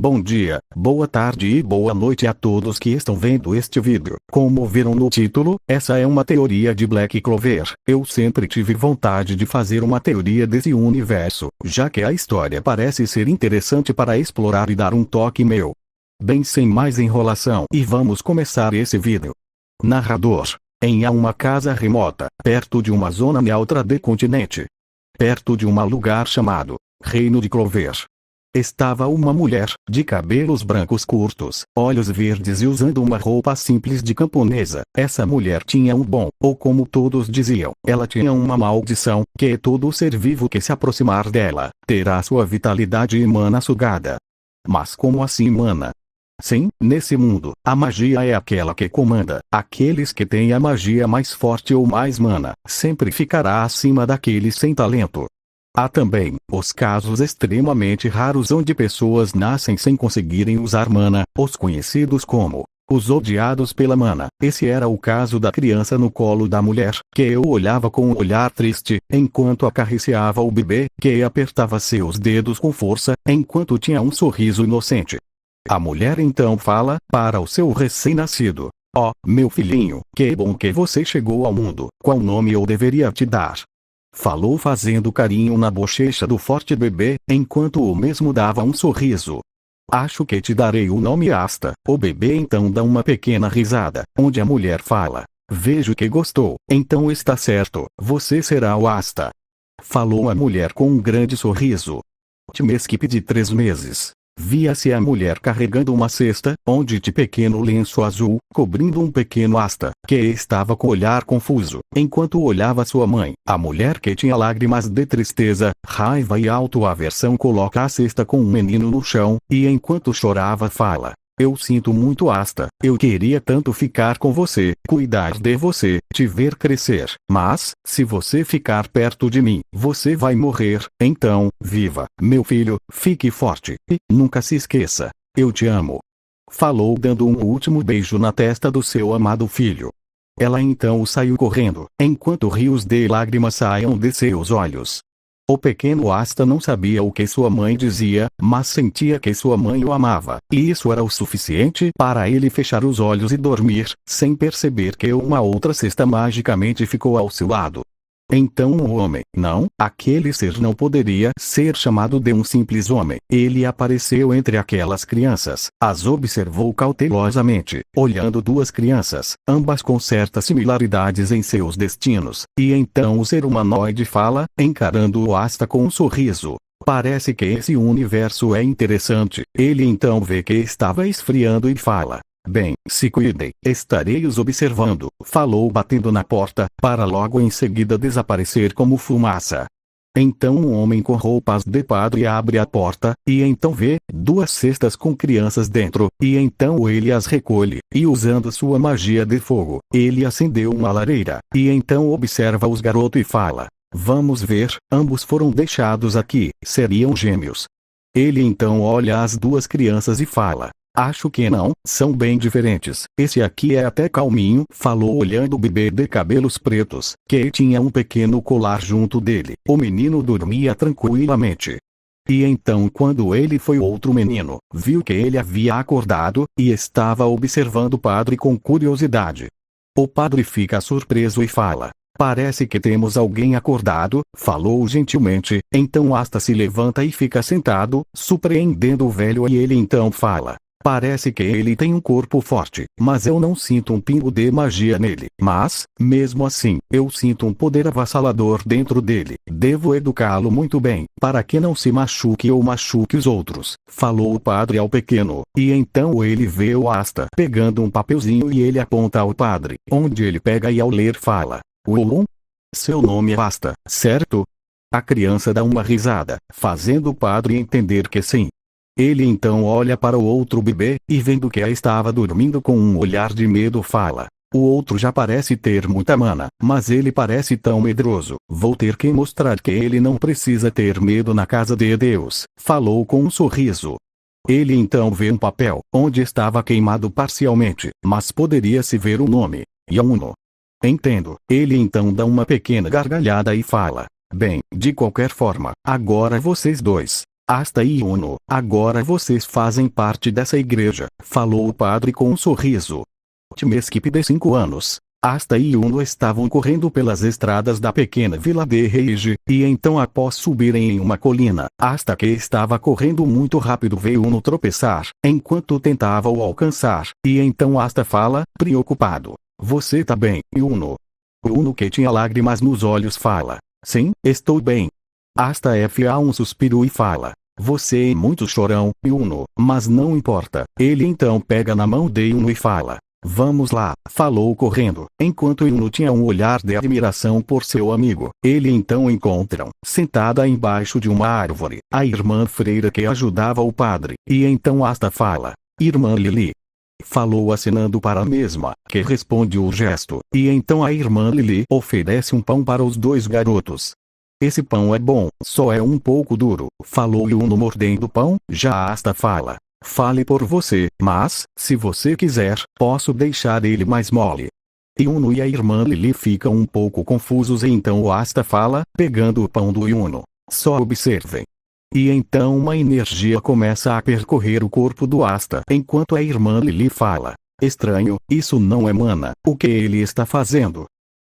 Bom dia, boa tarde e boa noite a todos que estão vendo este vídeo. Como viram no título, essa é uma teoria de Black Clover. Eu sempre tive vontade de fazer uma teoria desse universo, já que a história parece ser interessante para explorar e dar um toque meu. Bem, sem mais enrolação, e vamos começar esse vídeo. Narrador. Em uma casa remota, perto de uma zona neutra do continente. Perto de um lugar chamado Reino de Clover. Estava uma mulher, de cabelos brancos curtos, olhos verdes e usando uma roupa simples de camponesa. Essa mulher tinha um bom, ou como todos diziam, ela tinha uma maldição, que todo ser vivo que se aproximar dela, terá sua vitalidade e mana sugada. Mas como assim mana? Sim, nesse mundo, a magia é aquela que comanda. Aqueles que têm a magia mais forte ou mais mana, sempre ficará acima daqueles sem talento. Há também os casos extremamente raros onde pessoas nascem sem conseguirem usar mana, os conhecidos como os odiados pela mana. Esse era o caso da criança no colo da mulher, que eu olhava com um olhar triste, enquanto acariciava o bebê, que apertava seus dedos com força, enquanto tinha um sorriso inocente. A mulher então fala para o seu recém-nascido: "Ó, meu filhinho, que bom que você chegou ao mundo. Qual nome eu deveria te dar?" Falou fazendo carinho na bochecha do forte bebê, enquanto o mesmo dava um sorriso. "Acho que te darei o nome Asta." O bebê então dá uma pequena risada, onde a mulher fala: "Vejo que gostou, então está certo, você será o Asta." Falou a mulher com um grande sorriso. Timesquip de 3 meses. Via-se a mulher carregando uma cesta, onde de pequeno lenço azul, cobrindo um pequeno Asta, que estava com olhar confuso, enquanto olhava sua mãe. A mulher que tinha lágrimas de tristeza, raiva e autoaversão coloca a cesta com um menino no chão, e enquanto chorava fala: "Eu sinto muito Asta, eu queria tanto ficar com você, cuidar de você, te ver crescer, mas, se você ficar perto de mim, você vai morrer, então, viva, meu filho, fique forte, e, nunca se esqueça, eu te amo." Falou dando um último beijo na testa do seu amado filho. Ela então saiu correndo, enquanto rios de lágrimas saíam de seus olhos. O pequeno Asta não sabia o que sua mãe dizia, mas sentia que sua mãe o amava, e isso era o suficiente para ele fechar os olhos e dormir, sem perceber que uma outra cesta magicamente ficou ao seu lado. Então o homem, não, aquele ser não poderia ser chamado de um simples homem. Ele apareceu entre aquelas crianças, as observou cautelosamente, olhando duas crianças, ambas com certas similaridades em seus destinos, e então o ser humanoide fala, encarando o Asta com um sorriso: "Parece que esse universo é interessante." Ele então vê que estava esfriando e fala: "Bem, se cuidem, estarei os observando." Falou batendo na porta, para logo em seguida desaparecer como fumaça. Então um homem com roupas de padre abre a porta, e então vê duas cestas com crianças dentro, e então ele as recolhe, e usando sua magia de fogo, ele acendeu uma lareira, e então observa os garotos e fala: "Vamos ver, ambos foram deixados aqui, seriam gêmeos." Ele então olha as duas crianças e fala: "Acho que não, são bem diferentes. Esse aqui é até calminho." Falou olhando o bebê de cabelos pretos, que tinha um pequeno colar junto dele. O menino dormia tranquilamente. E então quando ele foi outro menino, viu que ele havia acordado, e estava observando o padre com curiosidade. O padre fica surpreso e fala: "Parece que temos alguém acordado." Falou gentilmente, então Asta se levanta e fica sentado, surpreendendo o velho, e ele então fala: "Parece que ele tem um corpo forte, mas eu não sinto um pingo de magia nele. Mas, mesmo assim, eu sinto um poder avassalador dentro dele. Devo educá-lo muito bem, para que não se machuque ou machuque os outros." Falou o padre ao pequeno, e então ele vê o Asta pegando um papelzinho e ele aponta ao padre, onde ele pega e ao ler fala: "Uou, seu nome é Asta, certo?" A criança dá uma risada, fazendo o padre entender que sim. Ele então olha para o outro bebê, e vendo que estava dormindo com um olhar de medo fala: "O outro já parece ter muita mana, mas ele parece tão medroso. Vou ter que mostrar que ele não precisa ter medo na casa de Deus." Falou com um sorriso. Ele então vê um papel, onde estava queimado parcialmente, mas poderia-se ver o nome: Yuno. "Entendo." Ele então dá uma pequena gargalhada e fala: "Bem, de qualquer forma, agora vocês dois, Asta e Yuno, agora vocês fazem parte dessa igreja, falou o padre com um sorriso. Timeskip de 5 anos. Asta e Yuno estavam correndo pelas estradas da pequena vila de Reiji, e então após subirem em uma colina, Asta que estava correndo muito rápido veio Yuno tropeçar, enquanto tentava o alcançar, e então Asta fala, preocupado. Você tá bem, Yuno? Yuno que tinha lágrimas nos olhos fala. Sim, estou bem. Asta fia um suspiro e fala. Você é muito chorão, Yuno, mas não importa. Ele então pega na mão de Yuno e fala. Vamos lá, falou correndo, enquanto Yuno tinha um olhar de admiração por seu amigo. Ele então encontram, sentada embaixo de uma árvore, a irmã freira que ajudava o padre, e então Asta fala, Irmã Lili. Falou acenando para a mesma, que responde o gesto, e então a irmã Lili oferece um pão para os dois garotos. Esse pão é bom, só é um pouco duro, falou Yuno mordendo o pão, já Asta fala. Fale por você, mas, se você quiser, posso deixar ele mais mole. Yuno e a irmã Lili ficam um pouco confusos e então o Asta fala, pegando o pão do Yuno. Só observem. E então uma energia começa a percorrer o corpo do Asta enquanto a irmã Lili fala. Estranho, isso não é mana, o que ele está fazendo?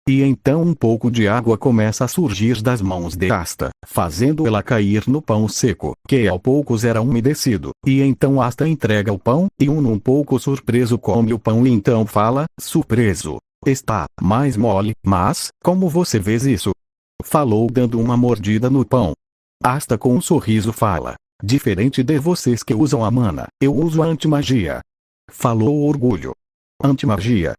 E então um pouco de água começa a surgir das mãos de Asta, fazendo ela cair no pão seco, que ao poucos era umedecido, e então Asta entrega o pão, e um pouco surpreso come o pão e então fala, surpreso. Está mais mole, mas, como você vê isso? Falou dando uma mordida no pão. Asta com um sorriso fala, diferente de vocês que usam a mana, eu uso a antimagia. Falou o orgulho. Antimagia?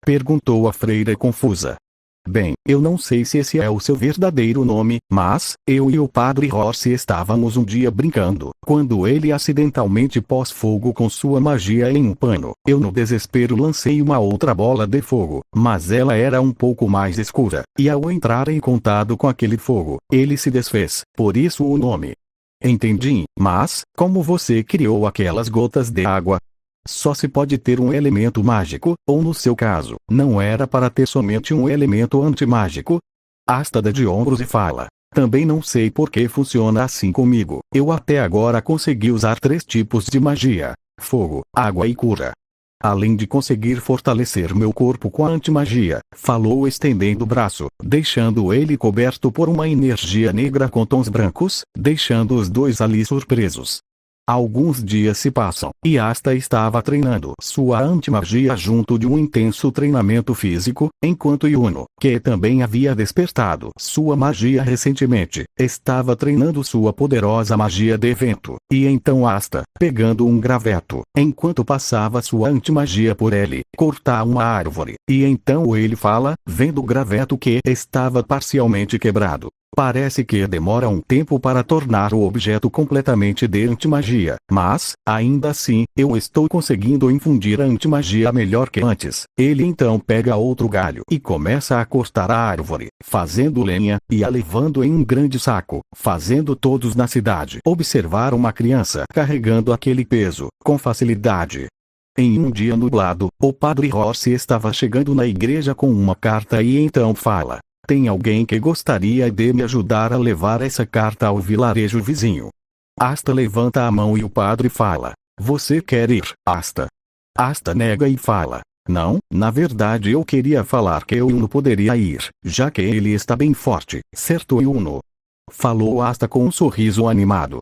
Perguntou a freira confusa. Bem, eu não sei se esse é o seu verdadeiro nome, mas, eu e o padre Rossi estávamos um dia brincando, quando ele acidentalmente pôs fogo com sua magia em um pano. Eu no desespero lancei uma outra bola de fogo, mas ela era um pouco mais escura, e ao entrar em contato com aquele fogo, ele se desfez, por isso o nome. Entendi, mas, como você criou aquelas gotas de água? Só se pode ter um elemento mágico, ou no seu caso, não era para ter somente um elemento antimágico? Asta dá de ombros e fala. Também não sei por que funciona assim comigo. Eu até agora consegui usar 3 tipos de magia: fogo, água e cura. Além de conseguir fortalecer meu corpo com a antimagia, falou estendendo o braço, deixando ele coberto por uma energia negra com tons brancos, deixando os dois ali surpresos. Alguns dias se passam, e Asta estava treinando sua antimagia junto de um intenso treinamento físico, enquanto Yuno, que também havia despertado sua magia recentemente, estava treinando sua poderosa magia de vento. E então Asta, pegando um graveto, enquanto passava sua antimagia por ele, cortar uma árvore, e então ele fala, vendo o graveto que estava parcialmente quebrado. Parece que demora um tempo para tornar o objeto completamente de antimagia, mas, ainda assim, eu estou conseguindo infundir a antimagia melhor que antes. Ele então pega outro galho e começa a cortar a árvore, fazendo lenha, e a levando em um grande saco, fazendo todos na cidade observar uma criança carregando aquele peso, com facilidade. Em um dia nublado, o padre Rossi estava chegando na igreja com uma carta e então fala. Tem alguém que gostaria de me ajudar a levar essa carta ao vilarejo vizinho? Asta levanta a mão e o padre fala. Você quer ir, Asta? Asta nega e fala. Não, na verdade eu queria falar que Yuno poderia ir, já que ele está bem forte, certo Yuno? Falou Asta com um sorriso animado.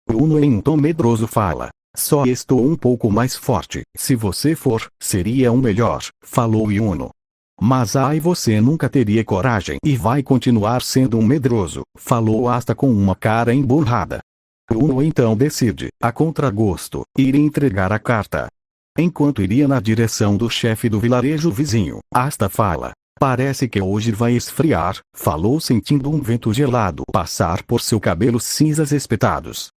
Yuno em um tom medroso fala. Só estou um pouco mais forte, se você for, seria um melhor, falou Yuno. Mas ai você nunca teria coragem e vai continuar sendo um medroso, falou Asta com uma cara emburrada. Yuno então decide, a contragosto, ir entregar a carta. Enquanto iria na direção do chefe do vilarejo vizinho, Asta fala. Parece que hoje vai esfriar, falou sentindo um vento gelado passar por seus cabelos cinzas espetados.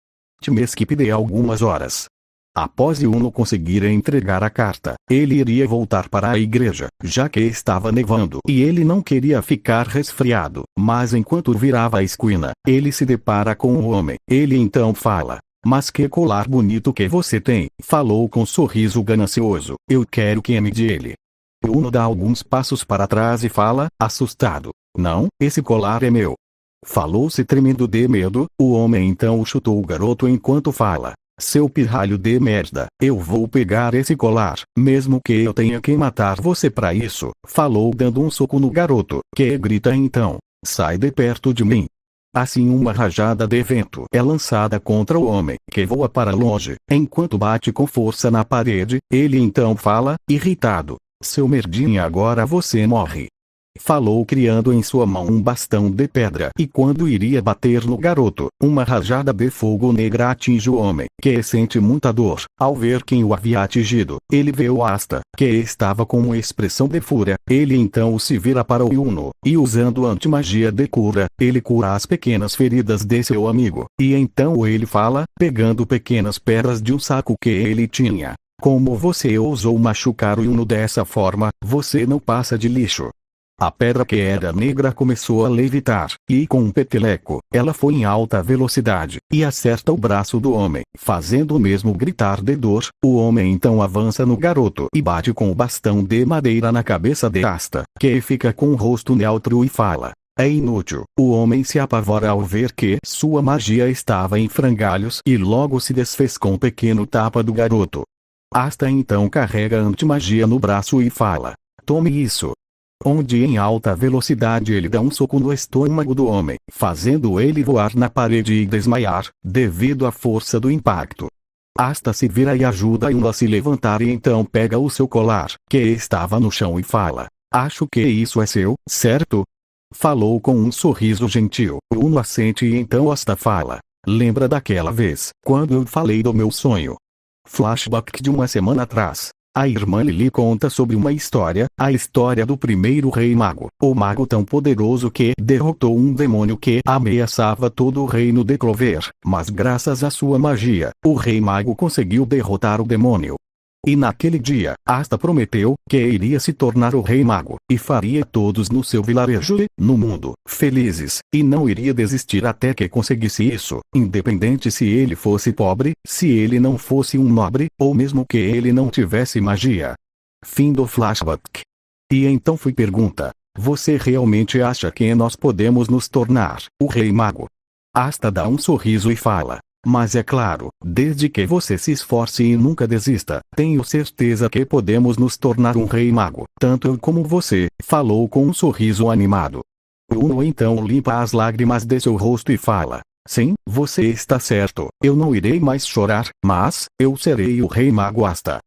Timeskip de algumas horas. Após Yuno conseguir entregar a carta, ele iria voltar para a igreja, já que estava nevando e ele não queria ficar resfriado, mas enquanto virava a esquina, ele se depara com um homem. Ele então fala, mas que colar bonito que você tem, falou com um sorriso ganancioso, eu quero que me dê ele. Yuno dá alguns passos para trás e fala, assustado, não, esse colar é meu. Falou-se tremendo de medo, o homem então chutou o garoto enquanto fala. Seu pirralho de merda, eu vou pegar esse colar, mesmo que eu tenha que matar você pra isso, falou dando um soco no garoto, que grita então, sai de perto de mim. Assim uma rajada de vento é lançada contra o homem, que voa para longe, enquanto bate com força na parede, ele então fala, irritado, seu merdinha agora você morre. Falou criando em sua mão um bastão de pedra e quando iria bater no garoto, uma rajada de fogo negra atinge o homem, que sente muita dor. Ao ver quem o havia atingido, ele vê o Asta, que estava com uma expressão de fúria. Ele então se vira para o Yuno, e usando antimagia de cura, ele cura as pequenas feridas de seu amigo. E então ele fala, pegando pequenas pedras de um saco que ele tinha. Como você ousou machucar o Yuno dessa forma, você não passa de lixo. A pedra que era negra começou a levitar, e com um peteleco, ela foi em alta velocidade, e acerta o braço do homem, fazendo o mesmo gritar de dor. O homem então avança no garoto e bate com o bastão de madeira na cabeça de Asta, que fica com o rosto neutro e fala. É inútil. O homem se apavora ao ver que sua magia estava em frangalhos e logo se desfez com um pequeno tapa do garoto. Asta então carrega a antimagia no braço e fala. Tome isso. Onde em alta velocidade ele dá um soco no estômago do homem, fazendo ele voar na parede e desmaiar, devido à força do impacto. Asta se vira e ajuda Yuno a se levantar e então pega o seu colar, que estava no chão e fala, acho que isso é seu, certo? Falou com um sorriso gentil. Yuno assente e então Asta fala, lembra daquela vez, quando eu falei do meu sonho? Flashback de uma semana atrás. A irmã lhe conta sobre uma história, a história do primeiro rei mago, o mago tão poderoso que derrotou um demônio que ameaçava todo o reino de Clover, mas graças à sua magia, o rei mago conseguiu derrotar o demônio. E naquele dia, Asta prometeu que iria se tornar o rei mago, e faria todos no seu vilarejo e, no mundo, felizes, e não iria desistir até que conseguisse isso, independente se ele fosse pobre, se ele não fosse um nobre, ou mesmo que ele não tivesse magia. Fim do flashback. E então foi pergunta, você realmente acha que nós podemos nos tornar o rei mago? Asta dá um sorriso e fala. Mas é claro, desde que você se esforce e nunca desista, tenho certeza que podemos nos tornar um rei mago, tanto eu como você, falou com um sorriso animado. Yuno então limpa as lágrimas de seu rosto e fala, sim, você está certo, eu não irei mais chorar, mas, eu serei o rei mago Asta.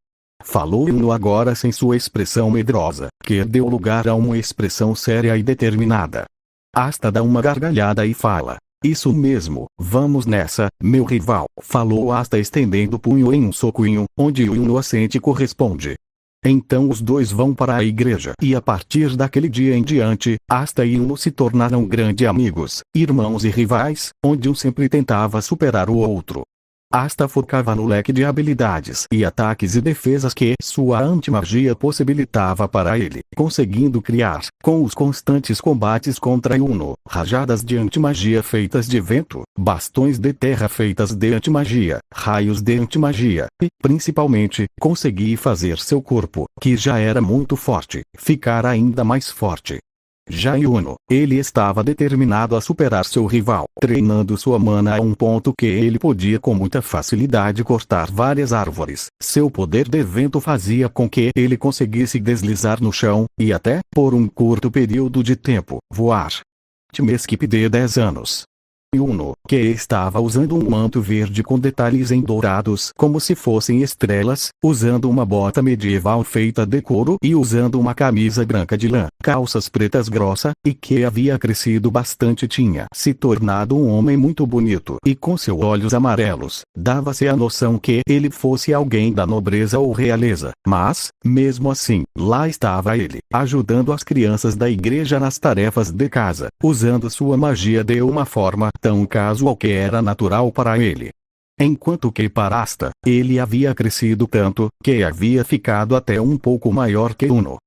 Falou Yuno agora sem sua expressão medrosa, que deu lugar a uma expressão séria e determinada. Asta dá uma gargalhada e fala. Isso mesmo, vamos nessa, meu rival, falou Asta estendendo o punho em um soquinho, onde Yuno assente corresponde. Então os dois vão para a igreja e a partir daquele dia em diante, Asta e Yuno se tornaram grandes amigos, irmãos e rivais, onde um sempre tentava superar o outro. Asta focava no leque de habilidades e ataques e defesas que sua antimagia possibilitava para ele, conseguindo criar, com os constantes combates contra Yuno, rajadas de antimagia feitas de vento, bastões de terra feitas de antimagia, raios de antimagia, e, principalmente, conseguir fazer seu corpo, que já era muito forte, ficar ainda mais forte. Já Yuno, ele estava determinado a superar seu rival, treinando sua mana a um ponto que ele podia com muita facilidade cortar várias árvores. Seu poder de vento fazia com que ele conseguisse deslizar no chão, e até, por um curto período de tempo, voar. Time skip de 10 anos. Yuno, que estava usando um manto verde com detalhes em dourados como se fossem estrelas, usando uma bota medieval feita de couro e usando uma camisa branca de lã, calças pretas grossa, e que havia crescido bastante tinha se tornado um homem muito bonito e com seus olhos amarelos, dava-se a noção que ele fosse alguém da nobreza ou realeza, mas, mesmo assim, lá estava ele, ajudando as crianças da igreja nas tarefas de casa, usando sua magia de uma forma tão casual que era natural para ele. Enquanto que para Asta, ele havia crescido tanto, que havia ficado até um pouco maior que Yuno.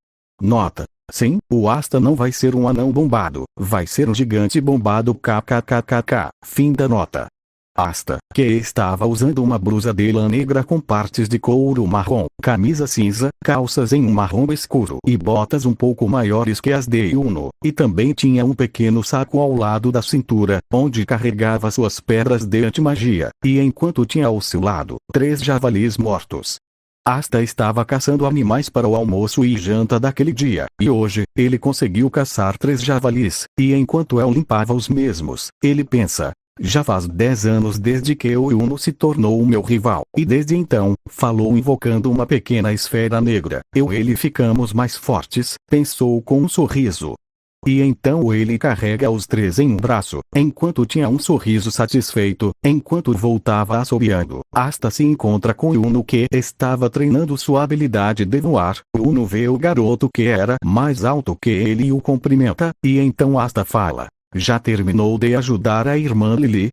Nota. Sim, o Asta não vai ser um anão bombado, vai ser um gigante bombado kkkk. Fim da nota. Asta, que estava usando uma blusa de lã negra com partes de couro marrom, camisa cinza, calças em um marrom escuro e botas um pouco maiores que as de Yuno, e também tinha um pequeno saco ao lado da cintura, onde carregava suas pedras de antimagia, e enquanto tinha ao seu lado 3 javalis mortos. Asta estava caçando animais para o almoço e janta daquele dia, e hoje, ele conseguiu caçar 3 javalis, e enquanto El limpava os mesmos, ele pensa: já faz 10 anos desde que o Yuno se tornou o meu rival, e desde então, falou invocando uma pequena esfera negra, eu e ele ficamos mais fortes, pensou com um sorriso. E então ele carrega os 3 em um braço, enquanto tinha um sorriso satisfeito, enquanto voltava assobiando. Asta se encontra com Yuno que estava treinando sua habilidade de voar. Yuno vê o garoto que era mais alto que ele e o cumprimenta, e então Asta fala: já terminou de ajudar a irmã Lily?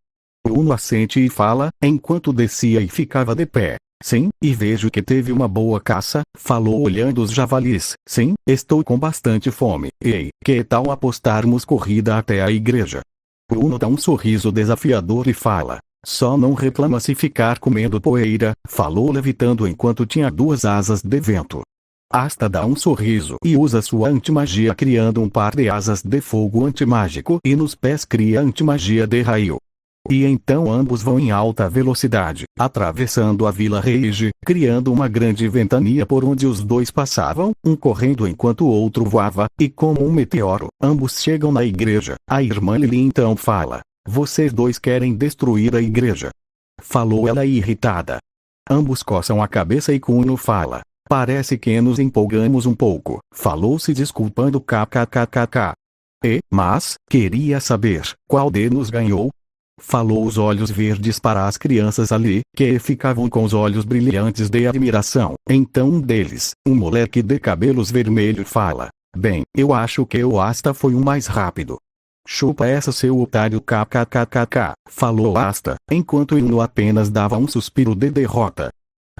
Yuno assente e fala, enquanto descia e ficava de pé: sim, e vejo que teve uma boa caça, falou olhando os javalis. Sim, estou com bastante fome. Ei, que tal apostarmos corrida até a igreja? Yuno dá um sorriso desafiador e fala: só não reclama se ficar comendo poeira, falou levitando enquanto tinha 2 asas de vento. Asta dá um sorriso e usa sua antimagia criando um par de asas de fogo antimágico e nos pés cria antimagia de raio. E então ambos vão em alta velocidade, atravessando a Vila Reige, criando uma grande ventania por onde os 2 passavam, um correndo enquanto o outro voava, e como um meteoro, ambos chegam na igreja. A irmã Lily então fala: vocês 2 querem destruir a igreja? Falou ela irritada. Ambos coçam a cabeça e Kuno fala: parece que nos empolgamos um pouco, falou se desculpando kkkk. Mas, queria saber, qual de nos ganhou? Falou os olhos verdes para as crianças ali, que ficavam com os olhos brilhantes de admiração. Então um deles, um moleque de cabelos vermelhos fala: bem, eu acho que o Asta foi o mais rápido. Chupa essa seu otário kkkk, falou Asta, enquanto Yuno apenas dava um suspiro de derrota.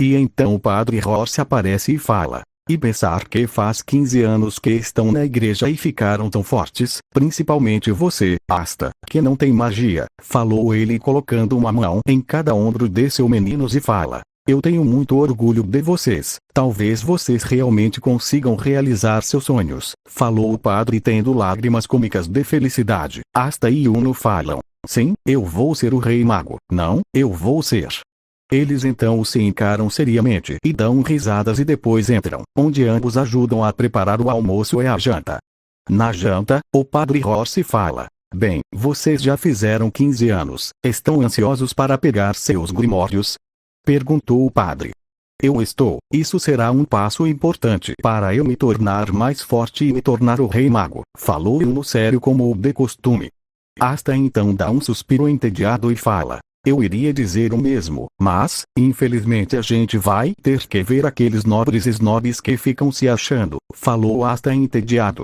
E então o padre Horse aparece e fala: e pensar que faz 15 anos que estão na igreja e ficaram tão fortes, principalmente você, Asta, que não tem magia, falou ele colocando uma mão em cada ombro de seus meninos e fala: eu tenho muito orgulho de vocês, talvez vocês realmente consigam realizar seus sonhos, falou o padre tendo lágrimas cômicas de felicidade. Asta e Yuno falam: sim, eu vou ser o rei mago, não, eu vou ser. Eles então se encaram seriamente e dão risadas e depois entram, onde ambos ajudam a preparar o almoço e a janta. Na janta, o padre Horse fala: bem, vocês já fizeram 15 anos, estão ansiosos para pegar seus grimórios? Perguntou o padre. Eu estou, isso será um passo importante para eu me tornar mais forte e me tornar o rei mago, falou Yuno sério como de costume. Asta então dá um suspiro entediado e fala: eu iria dizer o mesmo, mas, infelizmente a gente vai ter que ver aqueles nobres snobs que ficam se achando, falou Asta entediado.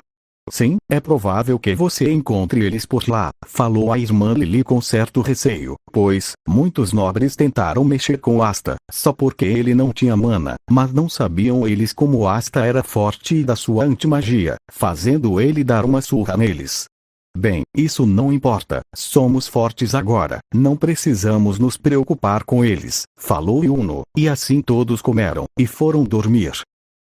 Sim, é provável que você encontre eles por lá, falou a irmã Lily com certo receio, pois, muitos nobres tentaram mexer com Asta, só porque ele não tinha mana, mas não sabiam eles como Asta era forte e da sua antimagia, fazendo ele dar uma surra neles. Bem, isso não importa, somos fortes agora, não precisamos nos preocupar com eles, falou Yuno, e assim todos comeram, e foram dormir.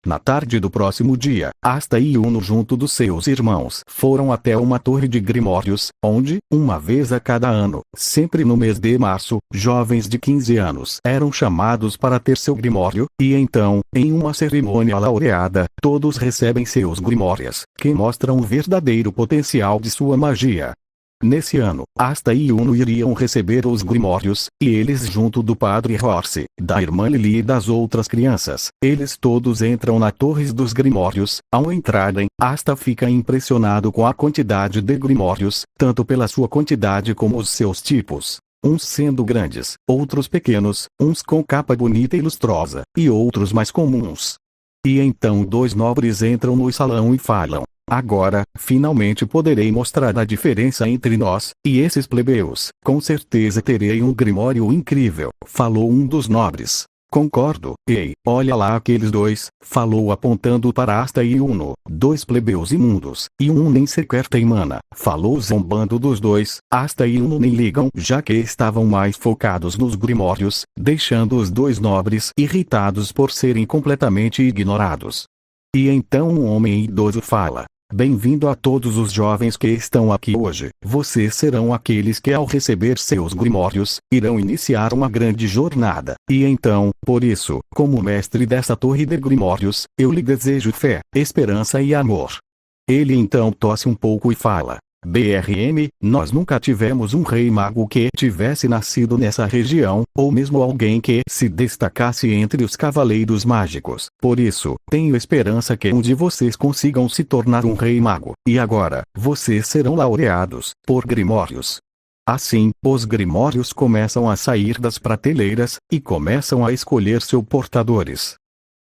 Na tarde do próximo dia, Asta e Yuno junto dos seus irmãos foram até uma torre de grimórios, onde, uma vez a cada ano, sempre no mês de março, jovens de 15 anos eram chamados para ter seu grimório, e então, em uma cerimônia laureada, todos recebem seus grimórios, que mostram o verdadeiro potencial de sua magia. Nesse ano, Asta e Yuno iriam receber os grimórios, e eles junto do padre Horse, da irmã Lily e das outras crianças, eles todos entram na torre dos grimórios. Ao entrarem, Asta fica impressionado com a quantidade de grimórios, tanto pela sua quantidade como os seus tipos. Uns sendo grandes, outros pequenos, uns com capa bonita e lustrosa, e outros mais comuns. E então 2 nobres entram no salão e falam: agora, finalmente poderei mostrar a diferença entre nós e esses plebeus. Com certeza terei um grimório incrível, falou um dos nobres. Concordo. Ei, olha lá aqueles dois, falou apontando para Asta e Uno, dois plebeus imundos, e um nem sequer tem mana, falou zombando dos dois. Asta e Uno nem ligam, já que estavam mais focados nos grimórios, deixando os dois nobres irritados por serem completamente ignorados. E então um homem idoso fala: bem-vindo a todos os jovens que estão aqui hoje. Vocês serão aqueles que, ao receber seus grimórios, irão iniciar uma grande jornada. E então, por isso, como mestre dessa torre de grimórios, eu lhe desejo fé, esperança e amor. Ele então tosse um pouco e fala: BRM, nós nunca tivemos um rei mago que tivesse nascido nessa região, ou mesmo alguém que se destacasse entre os cavaleiros mágicos. Por isso, tenho esperança que um de vocês consigam se tornar um rei mago. E agora, vocês serão laureados por grimórios. Assim, os grimórios começam a sair das prateleiras, e começam a escolher seus portadores.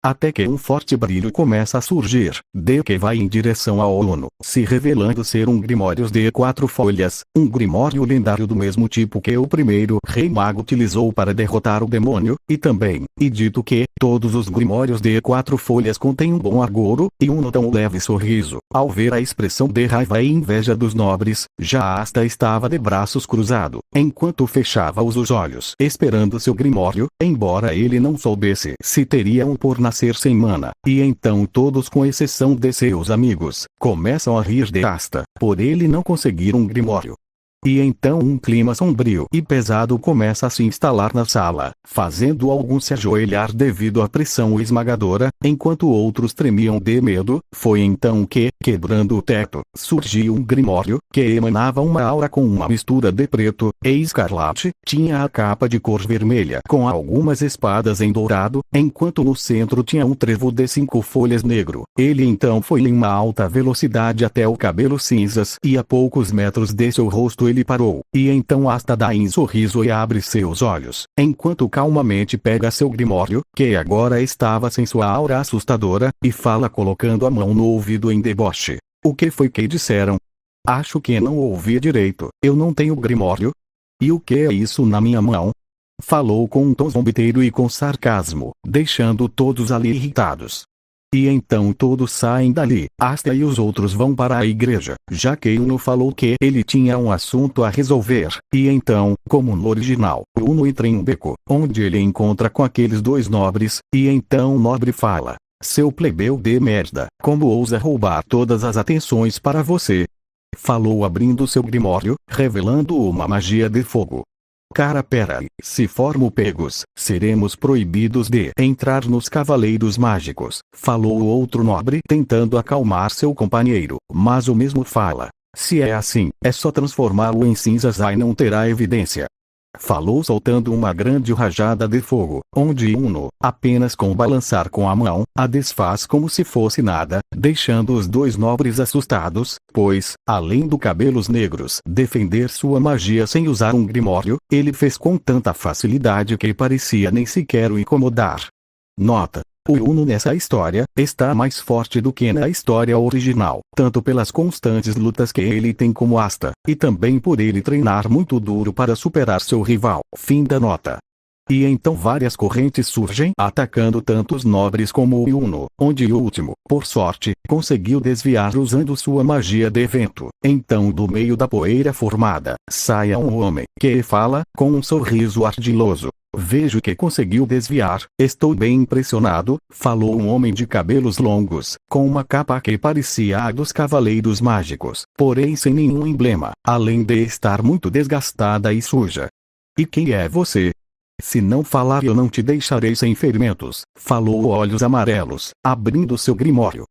Até que um forte brilho começa a surgir, de que vai em direção ao Uno, se revelando ser um grimório de 4 folhas, um grimório lendário do mesmo tipo que o primeiro rei mago utilizou para derrotar o demônio, e também, e dito que, todos os grimórios de 4 folhas contêm um bom agouro, e Uno dá um leve sorriso, ao ver a expressão de raiva e inveja dos nobres. Já Asta estava de braços cruzados, enquanto fechava os olhos, esperando seu grimório, embora ele não soubesse se teria um por nascer sem mana. E então todos, com exceção de seus amigos, começam a rir de Asta, por ele não conseguir um grimório. E então um clima sombrio e pesado começa a se instalar na sala, fazendo alguns se ajoelhar devido à pressão esmagadora, enquanto outros tremiam de medo. Foi então que, quebrando o teto, surgiu um grimório, que emanava uma aura com uma mistura de preto e escarlate, tinha a capa de cor vermelha com algumas espadas em dourado, enquanto no centro tinha um trevo de 5 folhas negro. Ele então foi em uma alta velocidade até o cabelo cinzas, e a poucos metros de seu rosto ele parou, e então Asta dá um sorriso e abre seus olhos, enquanto calmamente pega seu grimório, que agora estava sem sua aura assustadora, e fala colocando a mão no ouvido em deboche: o que foi que disseram? Acho que não ouvi direito. Eu não tenho grimório? E o que é isso na minha mão? Falou com um tom zombeteiro e com sarcasmo, deixando todos ali irritados. E então todos saem dali. Asta e os outros vão para a igreja, já que Uno falou que ele tinha um assunto a resolver. E então, como no original, Uno entra em um beco, onde ele encontra com aqueles dois nobres, e então o nobre fala: seu plebeu de merda, como ousa roubar todas as atenções para você? Falou abrindo seu grimório, revelando uma magia de fogo. Cara, pera aí, se formos pegos, seremos proibidos de entrar nos cavaleiros mágicos, falou o outro nobre tentando acalmar seu companheiro, mas o mesmo fala: se é assim, é só transformá-lo em cinzas e não terá evidência. Falou soltando uma grande rajada de fogo, onde Uno, apenas com balançar com a mão, a desfaz como se fosse nada, deixando os dois nobres assustados, pois, além do cabelos negros defender sua magia sem usar um grimório, ele fez com tanta facilidade que parecia nem sequer o incomodar. Nota: o Uno nessa história está mais forte do que na história original, tanto pelas constantes lutas que ele tem como Asta, e também por ele treinar muito duro para superar seu rival. Fim da nota. E então várias correntes surgem atacando tanto os nobres como o Uno, onde o último, por sorte, conseguiu desviar usando sua magia de vento. Então do meio da poeira formada, saia um homem, que fala, com um sorriso ardiloso: vejo que conseguiu desviar, estou bem impressionado, falou um homem de cabelos longos, com uma capa que parecia a dos cavaleiros mágicos, porém sem nenhum emblema, além de estar muito desgastada e suja. E quem é você? Se não falar eu não te deixarei sem ferimentos, falou o Olhos Amarelos, abrindo seu grimório.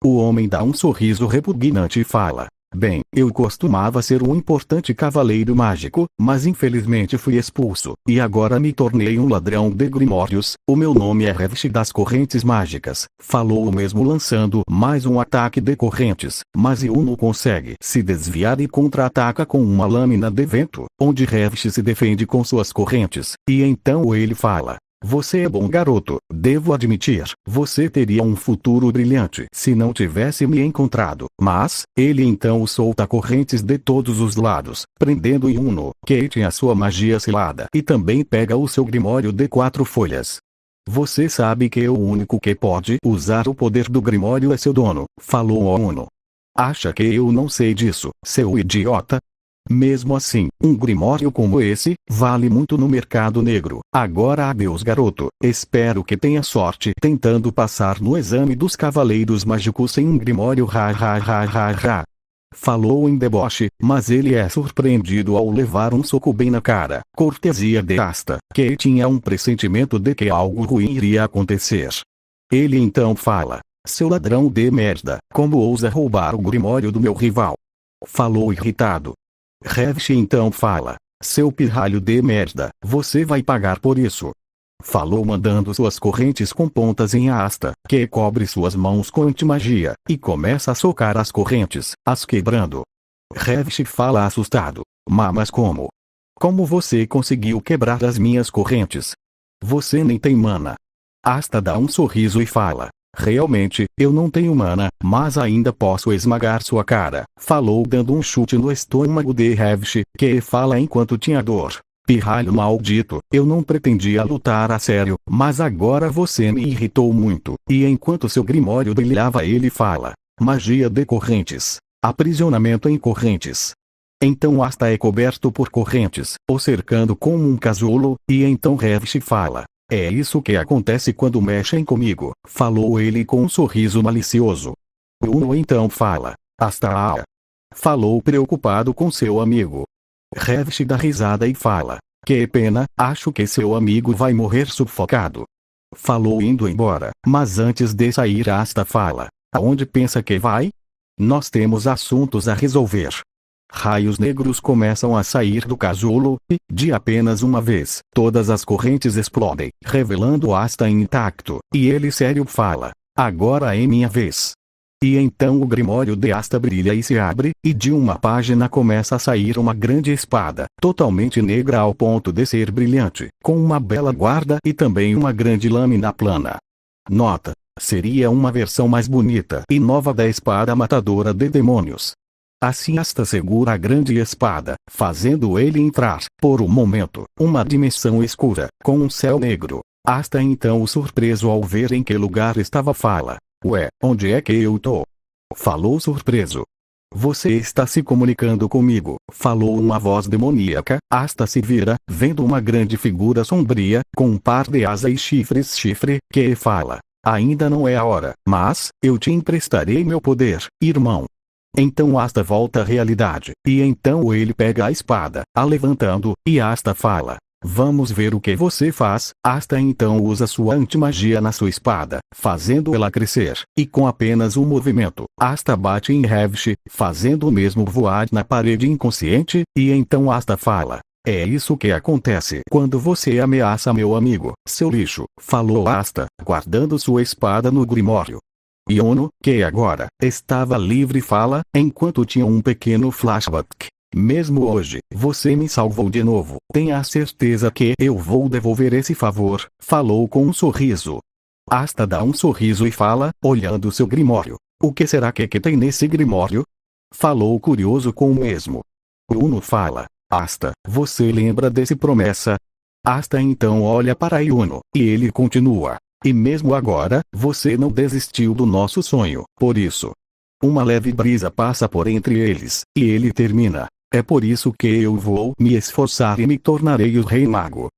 O homem dá um sorriso repugnante e fala: bem, eu costumava ser um importante cavaleiro mágico, mas infelizmente fui expulso, e agora me tornei um ladrão de grimórios. O meu nome é Revish das Correntes Mágicas, falou o mesmo lançando mais um ataque de correntes, mas Uno consegue se desviar e contra-ataca com uma lâmina de vento, onde Revish se defende com suas correntes, e então ele fala: você é bom garoto, devo admitir, você teria um futuro brilhante se não tivesse me encontrado. Mas, ele então solta correntes de todos os lados, prendendo Uno, que tinha sua magia selada, e também pega o seu grimório de 4 folhas. Você sabe que o único que pode usar o poder do Grimório é seu dono, falou Ono. Acha que eu não sei disso, seu idiota? Mesmo assim, um Grimório como esse, vale muito no mercado negro. Agora adeus garoto, espero que tenha sorte tentando passar no exame dos Cavaleiros Mágicos sem um Grimório Falou em deboche, mas ele é surpreendido ao levar um soco bem na cara. Cortesia de Asta, que tinha um pressentimento de que algo ruim iria acontecer. Ele então fala: seu ladrão de merda, como ousa roubar o Grimório do meu rival? Falou irritado. Revish então fala: seu pirralho de merda, você vai pagar por isso. Falou mandando suas correntes com pontas em Asta, que cobre suas mãos com antimagia, e começa a socar as correntes, as quebrando. Revish fala assustado: mas como? Como você conseguiu quebrar as minhas correntes? Você nem tem mana. Asta dá um sorriso e fala: realmente, eu não tenho mana, mas ainda posso esmagar sua cara. Falou dando um chute no estômago de Revish, que fala enquanto tinha dor: pirralho maldito, eu não pretendia lutar a sério, mas agora você me irritou muito. E enquanto seu Grimório brilhava ele fala: magia de correntes. Aprisionamento em correntes. Então Asta é coberto por correntes, o cercando como um casulo, e então Revish fala: é isso que acontece quando mexem comigo, falou ele com um sorriso malicioso. Uno então fala: Asta. Falou preocupado com seu amigo. Revish dá risada e fala: que pena, acho que seu amigo vai morrer sufocado. Falou indo embora, mas antes de sair Asta fala: aonde pensa que vai? Nós temos assuntos a resolver. Raios negros começam a sair do casulo, e, de apenas uma vez, todas as correntes explodem, revelando Asta intacto, e ele sério fala: agora é minha vez. E então o Grimório de Asta brilha e se abre, e de uma página começa a sair uma grande espada, totalmente negra ao ponto de ser brilhante, com uma bela guarda e também uma grande lâmina plana. Nota: seria uma versão mais bonita e nova da espada matadora de demônios. Assim Asta segura a grande espada, fazendo ele entrar, por um momento, uma dimensão escura, com um céu negro. Asta então surpreso ao ver em que lugar estava fala: ué, onde é que eu tô? Falou surpreso. Você está se comunicando comigo, falou uma voz demoníaca. Asta se vira, vendo uma grande figura sombria, com um par de asas e chifre, que fala: ainda não é a hora, mas, eu te emprestarei meu poder, irmão. Então Asta volta à realidade, e então ele pega a espada, a levantando, e Asta fala: vamos ver o que você faz. Asta então usa sua antimagia na sua espada, fazendo ela crescer, e com apenas um movimento, Asta bate em Revish, fazendo o mesmo voar na parede inconsciente, e então Asta fala: é isso que acontece quando você ameaça meu amigo, seu lixo, falou Asta, guardando sua espada no Grimório. Ono, que agora estava livre fala, enquanto tinha um pequeno flashback: mesmo hoje, você me salvou de novo. Tenha a certeza que eu vou devolver esse favor, falou com um sorriso. Asta dá um sorriso e fala, olhando seu Grimório: o que será que tem nesse Grimório? Falou curioso com o mesmo. Uno fala: Asta, você lembra desse promessa? Asta então olha para Uno, e ele continua: e mesmo agora, você não desistiu do nosso sonho, por isso. Uma leve brisa passa por entre eles, e ele termina: é por isso que eu vou me esforçar e me tornarei o Rei Mago.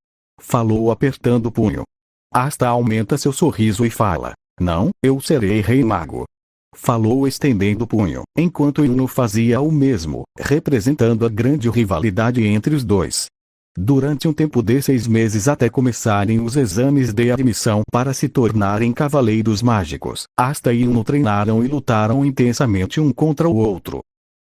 Falou apertando o punho. Asta aumenta seu sorriso e fala: não, eu serei Rei Mago. Falou estendendo o punho, enquanto Uno fazia o mesmo, representando a grande rivalidade entre os dois. Durante um tempo de 6 meses até começarem os exames de admissão para se tornarem Cavaleiros Mágicos, Asta e Uno treinaram e lutaram intensamente um contra o outro.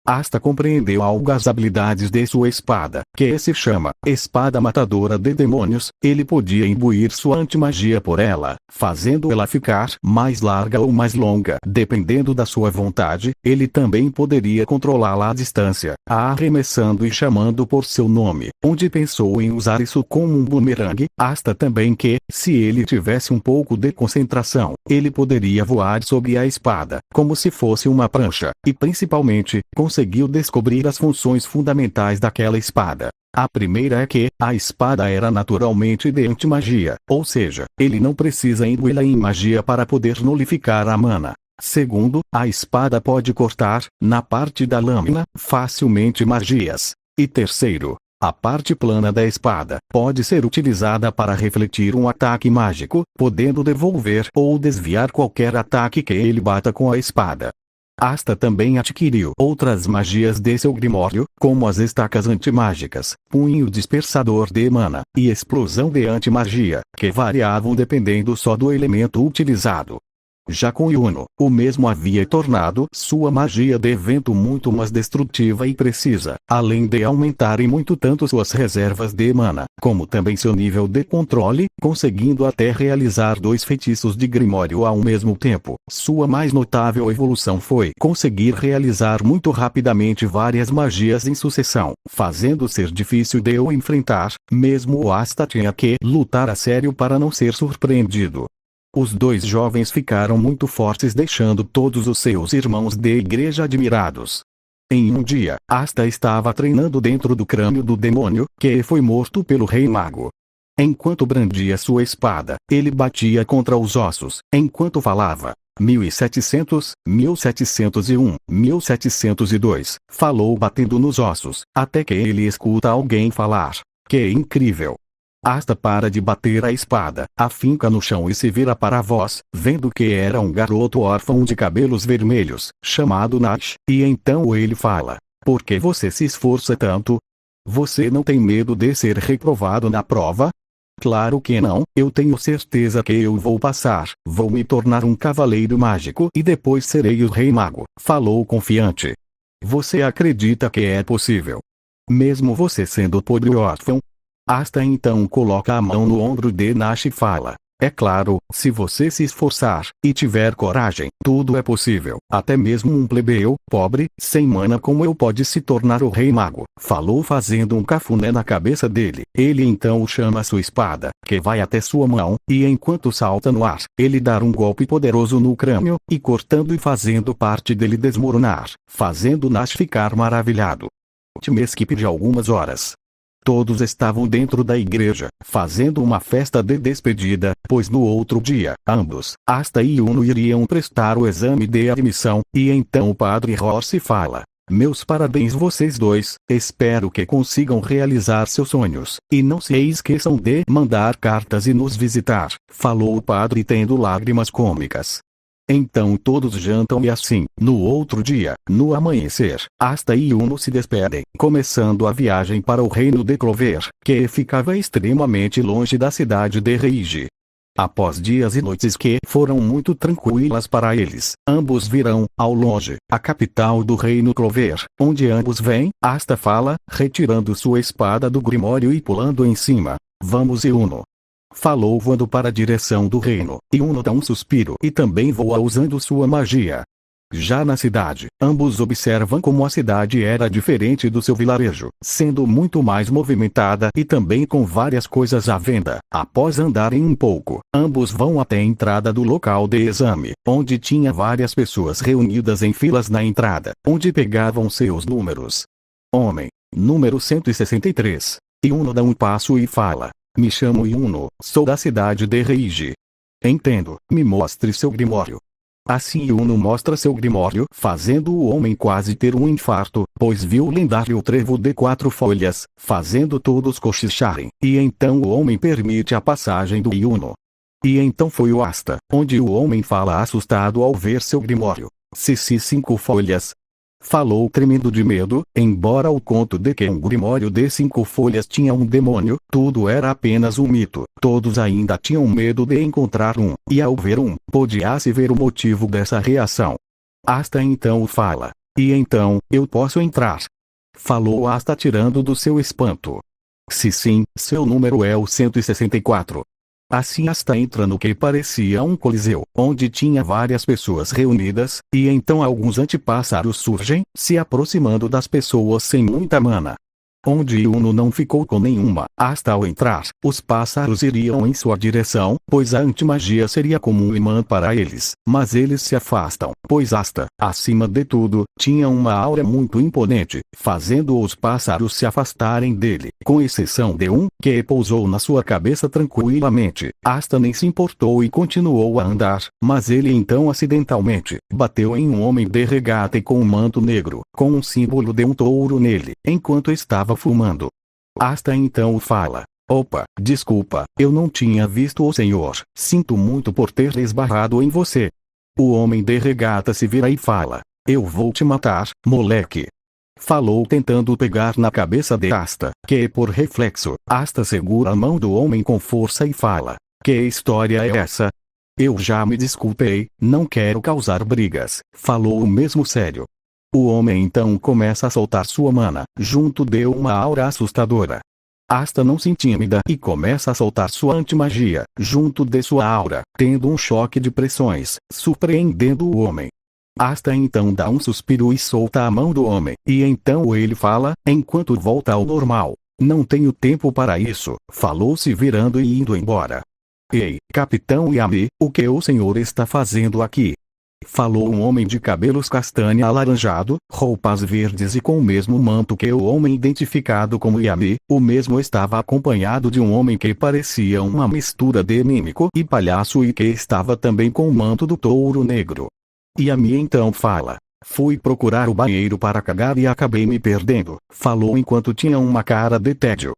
Asta compreendeu algo as habilidades de sua espada, que se chama Espada Matadora de Demônios. Ele podia imbuir sua antimagia por ela, fazendo ela ficar mais larga ou mais longa, dependendo da sua vontade. Ele também poderia controlá-la à distância, a arremessando e chamando por seu nome, onde pensou em usar isso como um bumerangue. Asta também que, se ele tivesse um pouco de concentração, ele poderia voar sobre a espada, como se fosse uma prancha, e principalmente, conseguiu descobrir as funções fundamentais daquela espada. A primeira é que, a espada era naturalmente de antimagia, ou seja, ele não precisa imbuí-la em magia para poder nulificar a mana. Segundo, a espada pode cortar, na parte da lâmina, facilmente magias. E terceiro, a parte plana da espada pode ser utilizada para refletir um ataque mágico, podendo devolver ou desviar qualquer ataque que ele bata com a espada. Asta também adquiriu outras magias de seu grimório, como as estacas antimágicas, punho dispersador de mana, e explosão de antimagia, que variavam dependendo só do elemento utilizado. Já com Yuno, o mesmo havia tornado sua magia de vento muito mais destrutiva e precisa, além de aumentarem muito tanto suas reservas de mana, como também seu nível de controle, conseguindo até realizar 2 feitiços de Grimório ao mesmo tempo. Sua mais notável evolução foi conseguir realizar muito rapidamente várias magias em sucessão, fazendo ser difícil de o enfrentar, mesmo o Asta tinha que lutar a sério para não ser surpreendido. Os 2 jovens ficaram muito fortes, deixando todos os seus irmãos de igreja admirados. Em um dia, Asta estava treinando dentro do crânio do demônio, que foi morto pelo Rei Mago. Enquanto brandia sua espada, ele batia contra os ossos, enquanto falava. 1700, 1701, 1702, falou batendo nos ossos, até que ele escuta alguém falar. Que incrível! Asta para de bater a espada, afinca no chão e se vira para a voz, vendo que era um garoto órfão de cabelos vermelhos, chamado Nash, e então ele fala: por que você se esforça tanto? Você não tem medo de ser reprovado na prova? Claro que não, eu tenho certeza que eu vou passar, vou me tornar um cavaleiro mágico e depois serei o Rei Mago, falou confiante. Você acredita que é possível? Mesmo você sendo pobre órfão? Asta então coloca a mão no ombro de Nash e fala: é claro, se você se esforçar, e tiver coragem, tudo é possível. Até mesmo um plebeu, pobre, sem mana como eu pode se tornar o Rei Mago, falou fazendo um cafuné na cabeça dele. Ele então chama sua espada, que vai até sua mão, e enquanto salta no ar, ele dá um golpe poderoso no crânio, e cortando e fazendo parte dele desmoronar, fazendo Nash ficar maravilhado. Time skip de algumas horas. Todos estavam dentro da igreja, fazendo uma festa de despedida, pois no outro dia, ambos, Asta e Yuno iriam prestar o exame de admissão, e então o padre Rossi fala: meus parabéns vocês 2, espero que consigam realizar seus sonhos, e não se esqueçam de mandar cartas e nos visitar, falou o padre tendo lágrimas cômicas. Então todos jantam e assim, no outro dia, no amanhecer, Asta e Yuno se despedem, começando a viagem para o reino de Clover, que ficava extremamente longe da cidade de Reiji. Após dias e noites que foram muito tranquilas para eles, ambos virão, ao longe, a capital do reino Clover, onde ambos vêm, Asta fala, retirando sua espada do grimório e pulando em cima. Vamos Yuno. Falou voando para a direção do reino, e Yuno dá um suspiro e também voa usando sua magia. Já na cidade, ambos observam como a cidade era diferente do seu vilarejo, sendo muito mais movimentada e também com várias coisas à venda. Após andarem um pouco, ambos vão até a entrada do local de exame, onde tinha várias pessoas reunidas em filas na entrada, onde pegavam seus números. Homem, número 163. Yuno dá um passo e fala: me chamo Yuno, sou da cidade de Reiji. Entendo, me mostre seu grimório. Assim Yuno mostra seu grimório, fazendo o homem quase ter um infarto, pois viu o lendário trevo de 4 folhas, fazendo todos cochicharem, e então o homem permite a passagem do Yuno. E então foi o Asta, onde o homem fala assustado ao ver seu grimório. Se 5 folhas. Falou tremendo de medo, embora o conto de que um grimório de 5 folhas tinha um demônio, tudo era apenas um mito. Todos ainda tinham medo de encontrar um, e ao ver um, podia-se ver o motivo dessa reação. Asta então fala: e então, eu posso entrar? Falou Asta tirando do seu espanto. Se sim, seu número é o 164. Assim Asta entra no que parecia um coliseu, onde tinha várias pessoas reunidas, e então alguns antipássaros surgem, se aproximando das pessoas sem muita mana. Onde Yuno não ficou com nenhuma, Asta ao entrar, os pássaros iriam em sua direção, pois a antimagia seria como um imã para eles, mas eles se afastam, pois Asta, acima de tudo, tinha uma aura muito imponente, fazendo os pássaros se afastarem dele, Com exceção de um, que pousou na sua cabeça tranquilamente, Asta nem se importou e continuou a andar, mas ele então acidentalmente, bateu em um homem de regata e com um manto negro, com um símbolo de um touro nele, enquanto estava fumando. Asta então fala: "Opa, desculpa, eu não tinha visto o senhor, sinto muito por ter esbarrado em você." O homem de regata se vira e fala: "Eu vou te matar, moleque." Falou tentando pegar na cabeça de Asta, que por reflexo, Asta segura a mão do homem com força e fala: "Que história é essa? Eu já me desculpei, não quero causar brigas." Falou o mesmo sério. O homem então começa a soltar sua mana, junto de uma aura assustadora. Asta não se intimida e começa a soltar sua antimagia, junto de sua aura, tendo um choque de pressões, surpreendendo o homem. Asta então dá um suspiro e solta a mão do homem, e então ele fala, enquanto volta ao normal: "Não tenho tempo para isso." Falou se virando e indo embora. "Ei, Capitão Yami, o que o senhor está fazendo aqui?" Falou um homem de cabelos castanha alaranjado, roupas verdes e com o mesmo manto que o homem identificado como Yami. O mesmo estava acompanhado de um homem que parecia uma mistura de mímico e palhaço e que estava também com o manto do touro negro. Yami então fala: "Fui procurar o banheiro para cagar e acabei me perdendo." Falou enquanto tinha uma cara de tédio.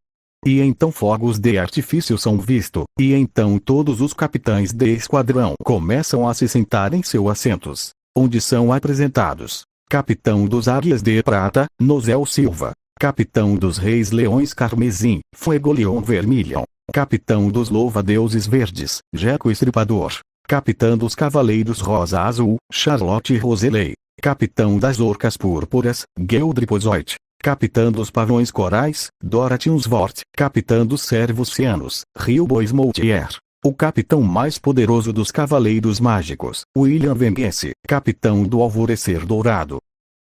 E então fogos de artifício são vistos, e então todos os capitães de esquadrão começam a se sentar em seus assentos, onde são apresentados: Capitão dos Águias de Prata, Nozel Silva; Capitão dos Reis Leões Carmesim, Fuego Leão Vermilhão; Capitão dos Louva-Deuses Verdes, Jeco Estripador; Capitão dos Cavaleiros Rosa Azul, Charlotte Roselei; Capitão das Orcas Púrpuras, Geldripozoite; Capitã dos Pavões Corais, Dorothy Unsvort; Capitã dos Servos Cianos, Rilbo Smoutier; o Capitão mais poderoso dos Cavaleiros Mágicos, William Vengeance; Capitão do Alvorecer Dourado.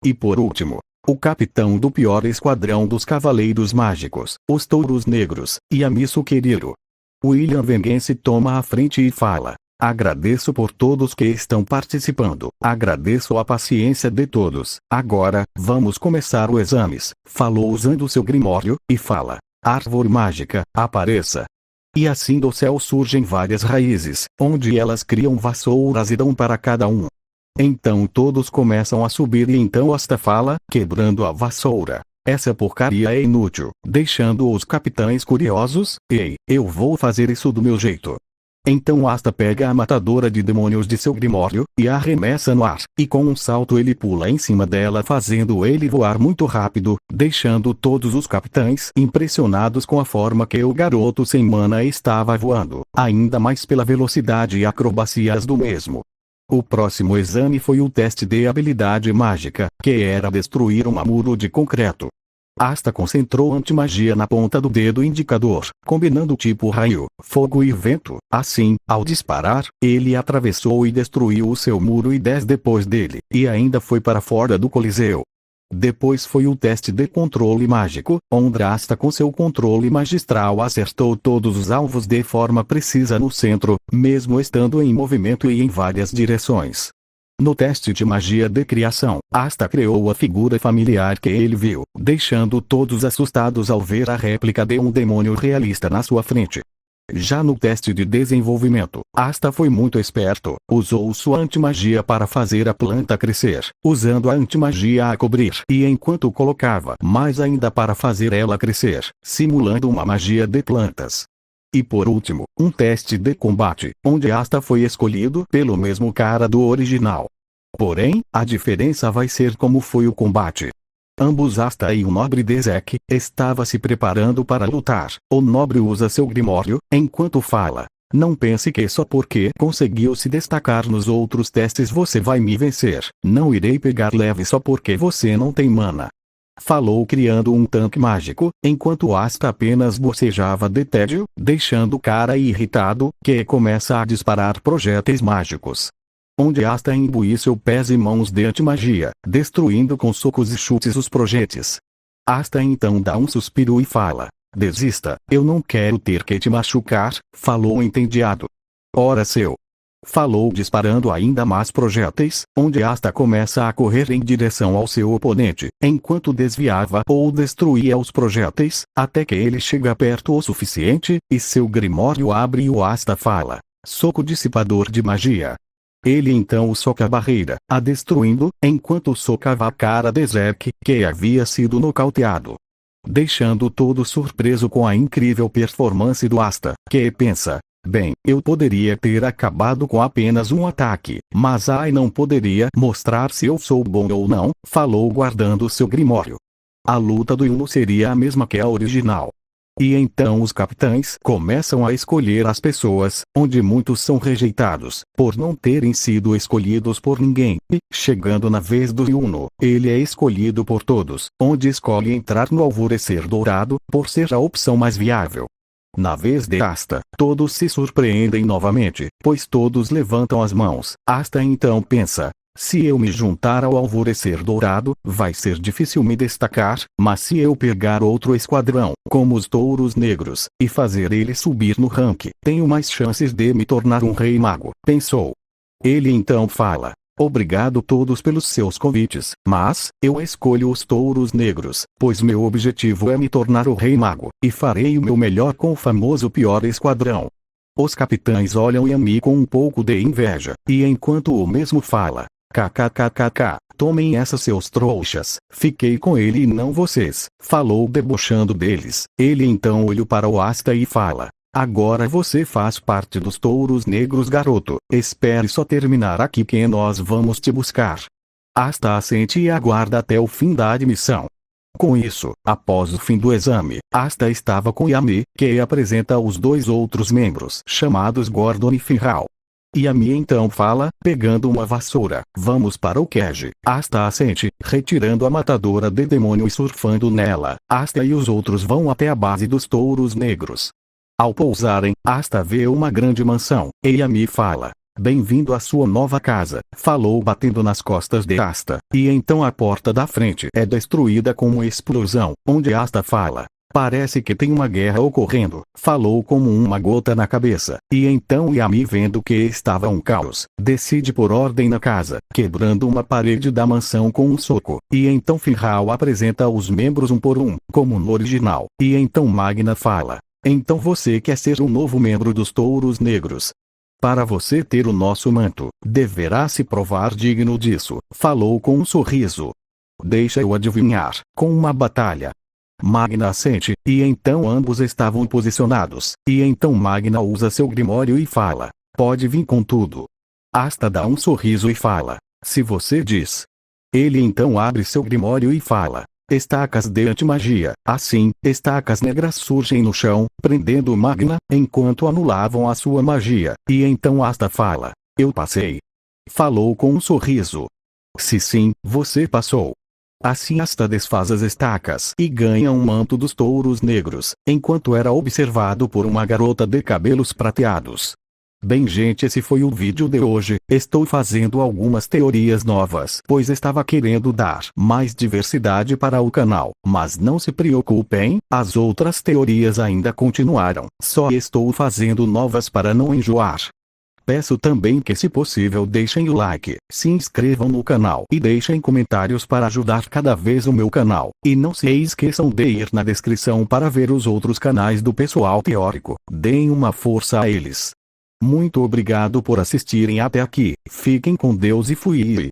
E por último, o Capitão do pior esquadrão dos Cavaleiros Mágicos, os Touros Negros, Yami Sukehiro. William Vengeance toma a frente e fala: "Agradeço por todos que estão participando, agradeço a paciência de todos. Agora, vamos começar os exames." Falou usando seu grimório, e fala: "Árvore mágica, apareça." E assim do céu surgem várias raízes, onde elas criam vassouras e dão para cada um. Então todos começam a subir e então Asta fala, quebrando a vassoura: "Essa porcaria é inútil", deixando os capitães curiosos: "Ei, eu vou fazer isso do meu jeito." Então Asta pega a matadora de demônios de seu grimório, e a arremessa no ar, e com um salto ele pula em cima dela fazendo ele voar muito rápido, deixando todos os capitães impressionados com a forma que o garoto sem mana estava voando, ainda mais pela velocidade e acrobacias do mesmo. O próximo exame foi o teste de habilidade mágica, que era destruir um muro de concreto. Asta concentrou antimagia na ponta do dedo indicador, combinando tipo raio, fogo e vento. Assim, ao disparar, ele atravessou e destruiu o seu muro e 10 depois dele, e ainda foi para fora do coliseu. Depois foi o teste de controle mágico, onde Asta com seu controle magistral acertou todos os alvos de forma precisa no centro, mesmo estando em movimento e em várias direções. No teste de magia de criação, Asta criou a figura familiar que ele viu, deixando todos assustados ao ver a réplica de um demônio realista na sua frente. Já no teste de desenvolvimento, Asta foi muito esperto, usou sua antimagia para fazer a planta crescer, usando a antimagia a cobrir e enquanto colocava mais ainda para fazer ela crescer, simulando uma magia de plantas. E por último, um teste de combate, onde Asta foi escolhido pelo mesmo cara do original. Porém, a diferença vai ser como foi o combate. Ambos Asta e o nobre Dezek estava se preparando para lutar. O nobre usa seu grimório, enquanto fala: "Não pense que só porque conseguiu se destacar nos outros testes você vai me vencer. Não irei pegar leve só porque você não tem mana." Falou criando um tanque mágico, enquanto Asta apenas bocejava de tédio, deixando o cara irritado, que começa a disparar projéteis mágicos. Onde Asta imbui seus pés e mãos de antimagia, destruindo com socos e chutes os projéteis. Asta então dá um suspiro e fala: "Desista, eu não quero ter que te machucar." Falou entediado. "Ora seu." falou disparando ainda mais projéteis, onde Asta começa a correr em direção ao seu oponente, enquanto desviava ou destruía os projéteis, até que ele chega perto o suficiente, e seu grimório abre e o Asta fala: soco dissipador de magia. Ele então o soca a barreira, a destruindo, enquanto socava a cara de Zek, que havia sido nocauteado. Deixando todo surpreso com a incrível performance do Asta, que pensa: bem, eu poderia ter acabado com apenas um ataque, mas não poderia mostrar se eu sou bom ou não, falou guardando seu grimório. A luta do Yuno seria a mesma que a original. E então os capitães começam a escolher as pessoas, onde muitos são rejeitados, por não terem sido escolhidos por ninguém, e, chegando na vez do Yuno, ele é escolhido por todos, onde escolhe entrar no Alvorecer Dourado, por ser a opção mais viável. Na vez de Asta, todos se surpreendem novamente, pois todos levantam as mãos. Asta então pensa: se eu me juntar ao Alvorecer Dourado, vai ser difícil me destacar, mas se eu pegar outro esquadrão, como os Touros Negros, e fazer ele subir no ranking, tenho mais chances de me tornar um rei mago, pensou. Ele então fala: obrigado todos pelos seus convites, mas eu escolho os Touros Negros, pois meu objetivo é me tornar o rei mago, e farei o meu melhor com o famoso pior esquadrão. Os capitães olham Yami com um pouco de inveja, e enquanto o mesmo fala: kkkk, tomem essa seus trouxas, fiquei com ele e não vocês, falou debochando deles. Ele então olha para o Asta e fala: agora você faz parte dos Touros Negros, garoto, espere só terminar aqui que nós vamos te buscar. Asta assente e aguarda até o fim da admissão. Com isso, após o fim do exame, Asta estava com Yami, que apresenta os dois outros membros chamados Gordon e Finral. Yami então fala, pegando uma vassoura: vamos para o Cage. Asta assente, retirando a matadora de demônio e surfando nela. Asta e os outros vão até a base dos Touros Negros. Ao pousarem, Asta vê uma grande mansão, e Yami fala: bem-vindo à sua nova casa, falou batendo nas costas de Asta, e então a porta da frente é destruída com uma explosão, onde Asta fala: parece que tem uma guerra ocorrendo, falou como uma gota na cabeça, e então Yami, vendo que estava um caos, decide pôr ordem na casa, quebrando uma parede da mansão com um soco, e então Finral apresenta os membros um por um, como no original, e então Magna fala: então você quer ser um novo membro dos Touros Negros? Para você ter o nosso manto, deverá se provar digno disso, falou com um sorriso. Deixa eu adivinhar, com uma batalha. Magna assente, e então ambos estavam posicionados, e então Magna usa seu grimório e fala: pode vir com tudo. Asta dá um sorriso e fala: se você diz. Ele então abre seu grimório e fala: estacas de antimagia. Assim, estacas negras surgem no chão, prendendo Magna, enquanto anulavam a sua magia, e então Asta fala: eu passei. Falou com um sorriso. Se sim, você passou. Assim Asta desfaz as estacas e ganha um manto dos Touros Negros, enquanto era observado por uma garota de cabelos prateados. Bem gente, esse foi o vídeo de hoje. Estou fazendo algumas teorias novas, pois estava querendo dar mais diversidade para o canal, mas não se preocupem, as outras teorias ainda continuaram, só estou fazendo novas para não enjoar. Peço também que, se possível, deixem o like, se inscrevam no canal e deixem comentários para ajudar cada vez o meu canal. E não se esqueçam de ir na descrição para ver os outros canais do pessoal teórico. Deem uma força a eles. Muito obrigado por assistirem até aqui. Fiquem com Deus e fui.